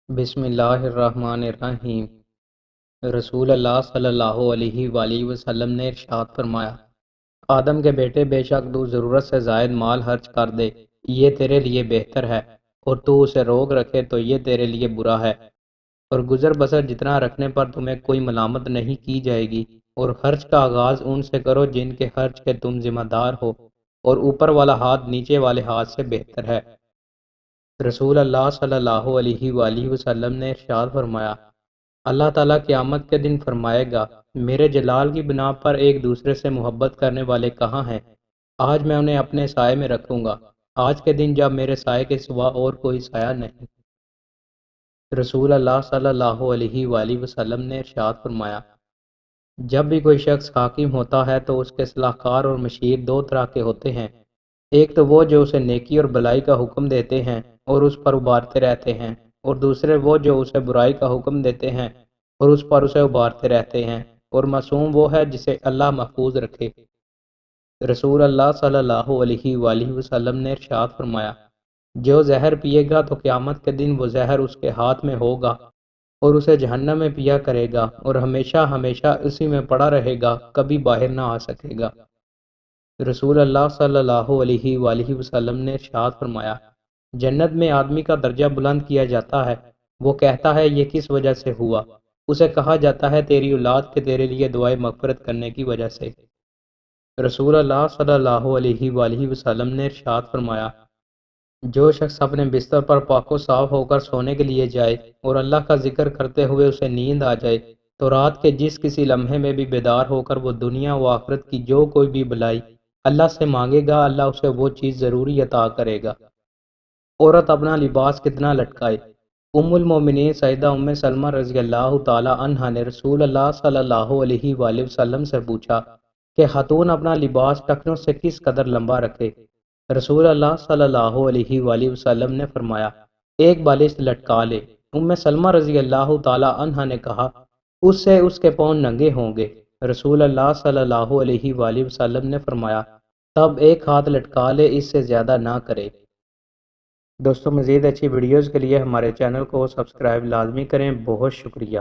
بسم اللہ الرحمن الرحیم۔ رسول اللہ صلی اللہ علیہ وآلہ وسلم نے ارشاد فرمایا، آدم کے بیٹے، بے شک تو ضرورت سے زائد مال خرچ کر دے، یہ تیرے لیے بہتر ہے، اور تو اسے روک رکھے تو یہ تیرے لیے برا ہے۔ اور گزر بسر جتنا رکھنے پر تمہیں کوئی ملامت نہیں کی جائے گی، اور خرچ کا آغاز ان سے کرو جن کے خرچ کے تم ذمہ دار ہو، اور اوپر والا ہاتھ نیچے والے ہاتھ سے بہتر ہے۔ رسول اللہ صلی اللہ علیہ وآلہ وسلم نے ارشاد فرمایا، اللہ تعالیٰ قیامت کے دن فرمائے گا، میرے جلال کی بنا پر ایک دوسرے سے محبت کرنے والے کہاں ہیں؟ آج میں انہیں اپنے سائے میں رکھوں گا، آج کے دن جب میرے سائے کے سوا اور کوئی سایہ نہیں۔ رسول اللہ صلی اللہ علیہ وآلہ وسلم نے ارشاد فرمایا، جب بھی کوئی شخص حاکم ہوتا ہے تو اس کے صلاح کار اور مشیر دو طرح کے ہوتے ہیں، ایک تو وہ جو اسے نیکی اور بلائی کا حکم دیتے ہیں اور اس پر ابھارتے رہتے ہیں، اور دوسرے وہ جو اسے برائی کا حکم دیتے ہیں اور اس پر اسے ابھارتے رہتے ہیں، اور معصوم وہ ہے جسے اللہ محفوظ رکھے۔ رسول اللہ صلی اللہ علیہ وآلہ وسلم نے ارشاد فرمایا، جو زہر پیے گا تو قیامت کے دن وہ زہر اس کے ہاتھ میں ہوگا اور اسے جہنم میں پیا کرے گا، اور ہمیشہ ہمیشہ اسی میں پڑا رہے گا، کبھی باہر نہ آ سکے گا۔ رسول اللہ صلی اللہ علیہ وآلہ وسلم نے ارشاد فرمایا، جنت میں آدمی کا درجہ بلند کیا جاتا ہے، وہ کہتا ہے یہ کس وجہ سے ہوا؟ اسے کہا جاتا ہے تیری اولاد کے تیرے لیے دعائے مغفرت کرنے کی وجہ سے۔ رسول اللہ صلی اللہ علیہ وآلہ وسلم نے ارشاد فرمایا، جو شخص اپنے بستر پر پاک و صاف ہو کر سونے کے لیے جائے اور اللہ کا ذکر کرتے ہوئے اسے نیند آ جائے تو رات کے جس کسی لمحے میں بھی بیدار ہو کر وہ دنیا و آخرت کی جو کوئی بھی بلائی اللہ سے مانگے گا، اللہ اسے وہ چیز ضروری عطا کرے گا۔ عورت اپنا لباس کتنا لٹکائے؟ ام المومنین سیدہ ام سلمہ رضی اللہ تعالی عنہا نے رسول اللہ صلی اللہ علیہ وآلہ وسلم سے پوچھا کہ خاتون اپنا لباس ٹخنوں سے کس قدر لمبا رکھے؟ رسول اللہ صلی اللہ علیہ وآلہ وسلم نے فرمایا، ایک بالشت لٹکا لے۔ ام سلمہ رضی اللہ تعالی عنہا نے کہا، اس سے اس کے پاؤں ننگے ہوں گے۔ رسول اللہ صلی اللہ علیہ وآلہ وسلم نے فرمایا، تب ایک ہاتھ لٹکا لے، اس سے زیادہ نہ کرے۔ دوستو، مزید اچھی ویڈیوز کے لیے ہمارے چینل کو سبسکرائب لازمی کریں۔ بہت شکریہ۔